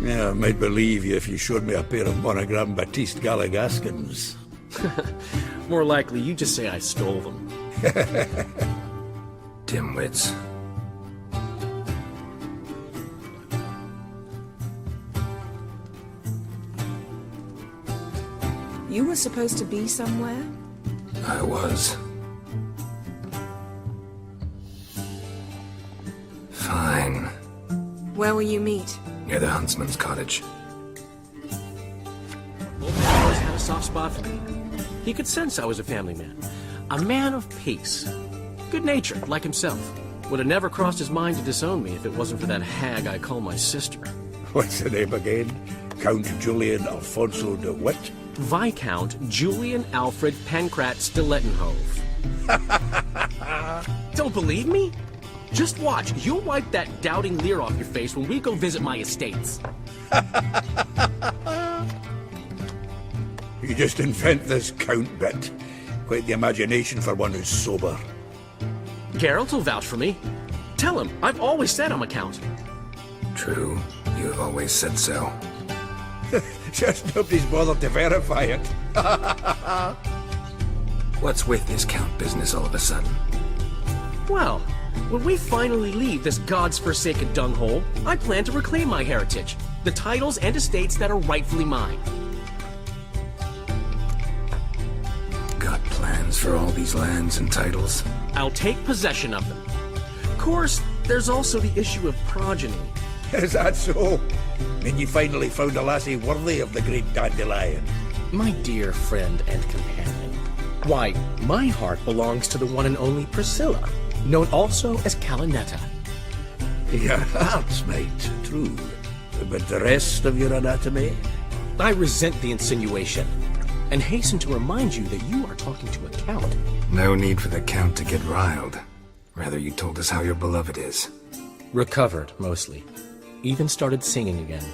Yeah, I might believe you if you showed me a pair of monogram Batiste Galligaskins. More likely, you just say I stole them. Dimwits. You were supposed to be somewhere? I was. Fine. Where will you meet? Near the huntsman's cottage. Old man always had a soft spot for me. He could sense I was a family man. A man of peace. Good-natured, like himself. Would have never crossed his mind to disown me if it wasn't for that hag I call my sister. What's the name again? Count Julian Alfonso de Witt? Viscount Julian Alfred Pancrat Stilettenhove. Don't believe me? Just watch. You'll wipe that doubting leer off your face when we go visit my estates. You just invent this count bit. Quite the imagination for one who's sober. Geralt will vouch for me. Tell him, I've always said I'm a count. True, you've always said so. Just nobody's bothered to verify it. What's with this count business all of a sudden? Well, when we finally leave this god's forsaken dunghole, I plan to reclaim my heritage, the titles and estates that are rightfully mine. Got plans for all these lands and titles? I'll take possession of them. Of course, there's also the issue of progeny. Is that so? Then you finally found a lassie worthy of the great dandelion. My dear friend and companion. Why, my heart belongs to the one and only Priscilla, known also as Calinetta. Your heart's mate, true. But the rest of your anatomy? I resent the insinuation, and hasten to remind you that you are talking to a count. No need for the count to get riled. Rather, you told us how your beloved is. Recovered, mostly. Even started singing again.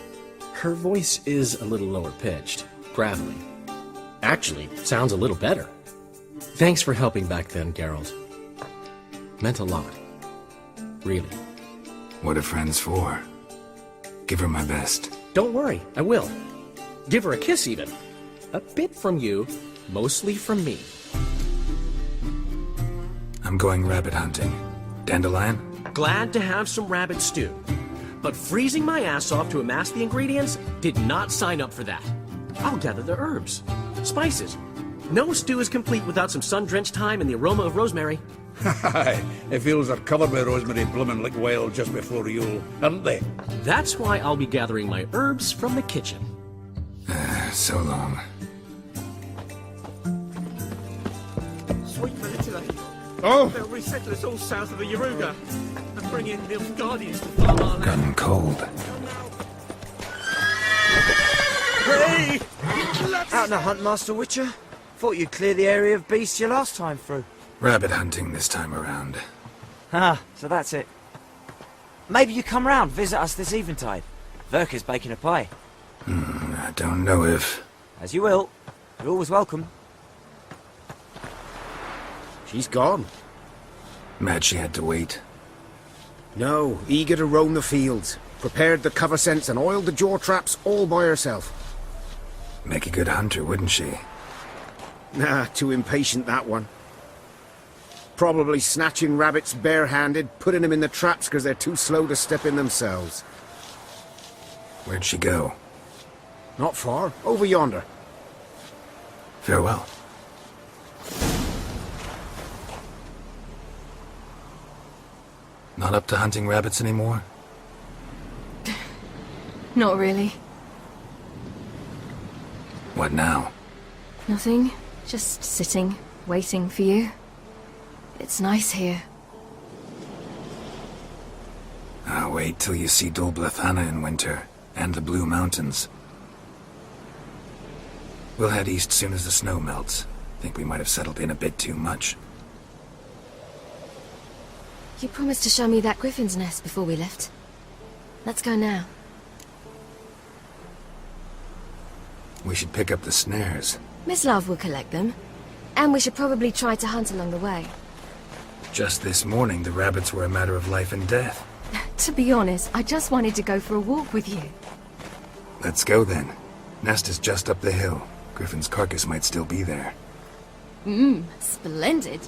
Her voice is a little lower pitched, gravelly. Actually, sounds a little better. Thanks for helping back then, Geralt. Meant a lot. Really. What are friends for? Give her my best. Don't worry, I will. Give her a kiss, even. A bit from you, mostly from me. I'm going rabbit hunting. Dandelion? Glad to have some rabbit stew. But freezing my ass off to amass the ingredients did not sign up for that. I'll gather the herbs, spices. No stew is complete without some sun-drenched thyme and the aroma of rosemary. Aye, the fields are covered with rosemary blooming like wild just before Yule, aren't they? That's why I'll be gathering my herbs from the kitchen. So long. Sweet Manipulate. Oh! They'll resettle us all south of the Yaruga and bring in the Guardians to farm our land. Gotten cold. Hey! Out on a hunt, Master Witcher? Thought you'd clear the area of beasts your last time through. Rabbit hunting this time around. Ah, so that's it. Maybe you come round, visit us this eventide. Verka's baking a pie. I don't know if... As you will. You're always welcome. She's gone. Mad she had to wait. No, eager to roam the fields. Prepared the cover scents and oiled the jaw traps all by herself. Make a good hunter, wouldn't she? Nah, too impatient, that one. Probably snatching rabbits barehanded, putting them in the traps because they're too slow to step in themselves. Where'd she go? Not far, over yonder. Farewell. Not up to hunting rabbits anymore? Not really. What now? Nothing. Just sitting, waiting for you. It's nice here. I'll wait till you see Dol Blathanna in winter, and the Blue Mountains. We'll head east soon as the snow melts. Think we might have settled in a bit too much. You promised to show me that griffin's nest before we left. Let's go now. We should pick up the snares. Miss Love will collect them. And we should probably try to hunt along the way. Just this morning, the rabbits were a matter of life and death. To be honest, I just wanted to go for a walk with you. Let's go then. Nest is just up the hill. Griffin's carcass might still be there. Splendid.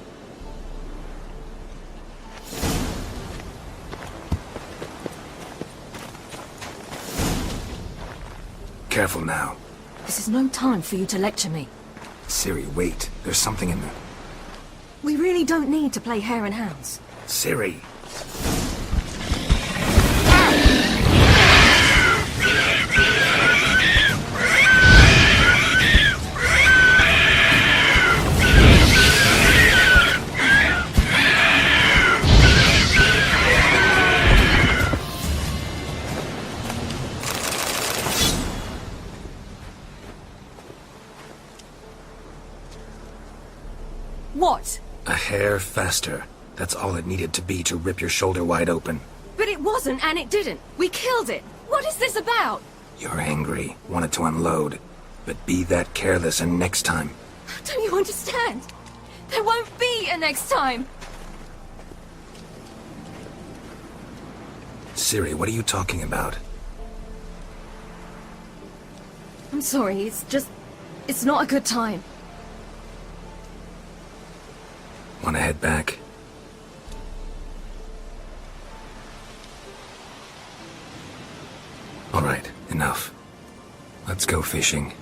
Careful now. This is no time for you to lecture me. Ciri, wait. There's something in the... We really don't need to play hare and hounds. Ciri! What? A hair faster. That's all it needed to be to rip your shoulder wide open. But it wasn't, and it didn't. We killed it. What is this about? You're angry, wanted to unload. But be that careless and next time. Don't you understand? There won't be a next time. Ciri, what are you talking about? I'm sorry, it's not a good time. Wanna head back? Alright, enough. Let's go fishing.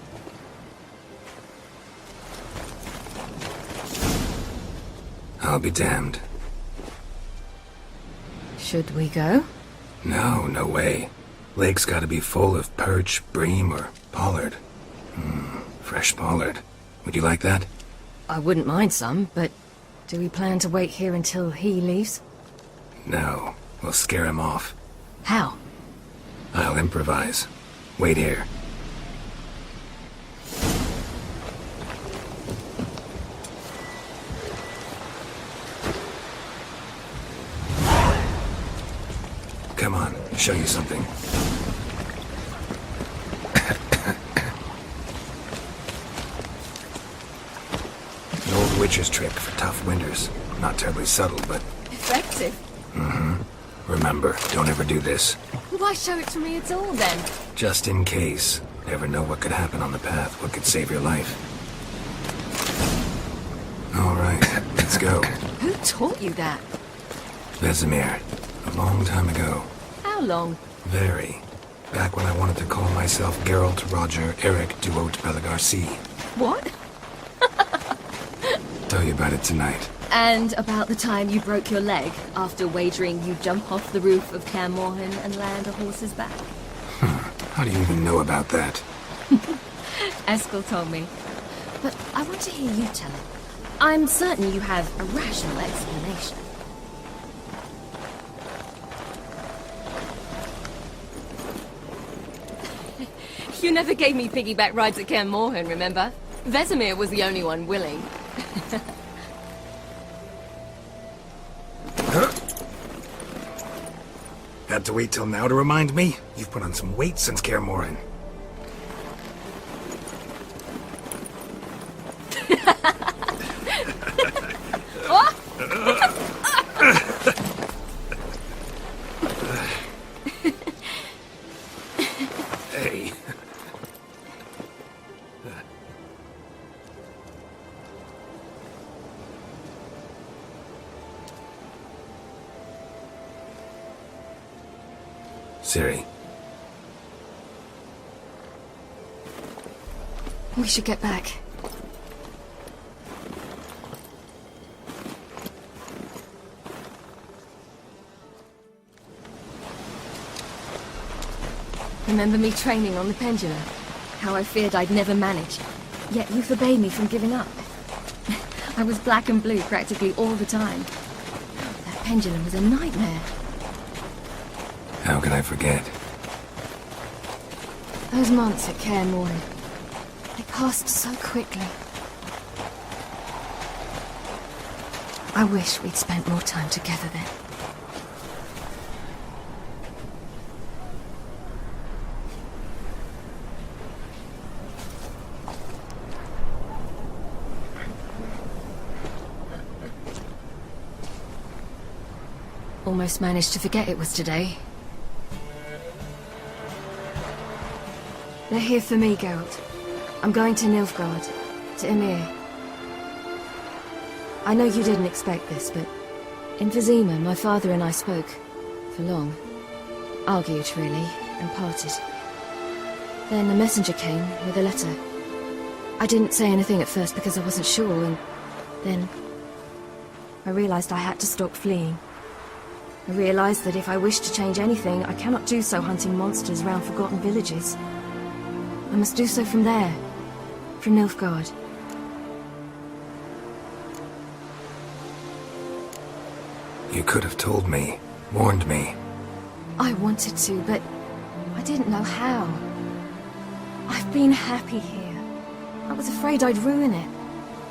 I'll be damned. Should we go? No, no way. Lake's gotta be full of perch, bream, or pollard. Fresh pollard. Would you like that? I wouldn't mind some, but do we plan to wait here until he leaves? No, we'll scare him off. How? I'll improvise. Wait here. Come on, show you something. An old witcher's trick for tough winters. Not terribly subtle, but... Effective. Remember, don't ever do this. Why show it to me at all, then? Just in case. Never know what could happen on the path, what could save your life. Alright, let's go. Who taught you that? Vesemir. A long time ago. How long? Very. Back when I wanted to call myself Geralt Roger Eric Duot Belagarcy. What? Tell you about it tonight. And about the time you broke your leg after wagering you'd jump off the roof of Kaer Morhen and land a horse's back. How do you even know about that? Eskel told me. But I want to hear you tell it. I'm certain you have a rational explanation. You never gave me piggyback rides at Kaer Morhen, remember? Vesemir was the only one willing. Had to wait till now to remind me? You've put on some weight since Kaer Morhen. Hey. Ciri. We should get back. Remember me training on the pendulum? How I feared I'd never manage. Yet you forbade me from giving up. I was black and blue practically all the time. That pendulum was a nightmare. How could I forget? Those months at Kaer Morhen, they passed so quickly. I wish we'd spent more time together then. Almost managed to forget it was today. They're here for me, Geralt. I'm going to Nilfgaard, to Emir. I know you didn't expect this, but in Vizima, my father and I spoke. For long. Argued, really, and parted. Then a messenger came with a letter. I didn't say anything at first because I wasn't sure, and then I realized I had to stop fleeing. I realized that if I wish to change anything, I cannot do so hunting monsters around forgotten villages. I must do so from there, from Nilfgaard. You could have told me, warned me. I wanted to, but I didn't know how. I've been happy here. I was afraid I'd ruin it.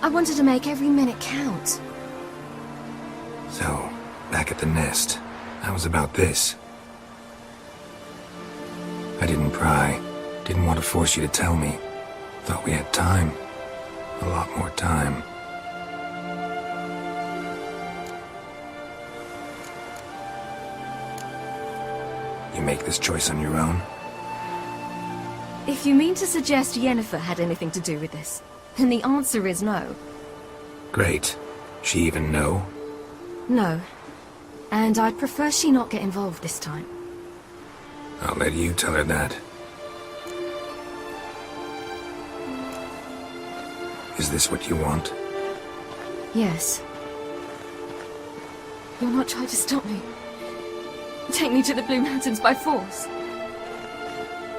I wanted to make every minute count. So, back at the nest, how was about this? I didn't pry. Didn't want to force you to tell me. Thought we had time. A lot more time. You make this choice on your own? If you mean to suggest Yennefer had anything to do with this, then the answer is no. Great. She even know? No. And I'd prefer she not get involved this time. I'll let you tell her that. Is this what you want? Yes. You'll not try to stop me. Take me to the Blue Mountains by force.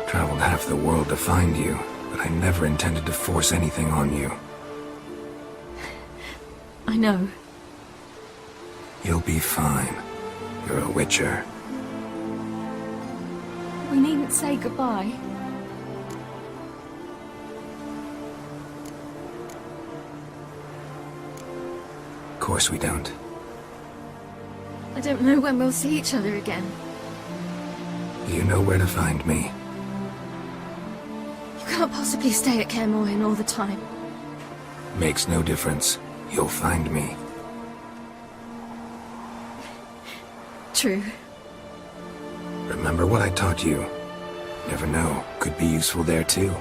Traveled half the world to find you, but I never intended to force anything on you. I know. You'll be fine. You're a witcher. We needn't say goodbye. Of course we don't. I don't know when we'll see each other again. You know where to find me. You can't possibly stay at Kaer Morhen all the time. Makes no difference. You'll find me. True. Remember what I taught you. Never know, could be useful there too.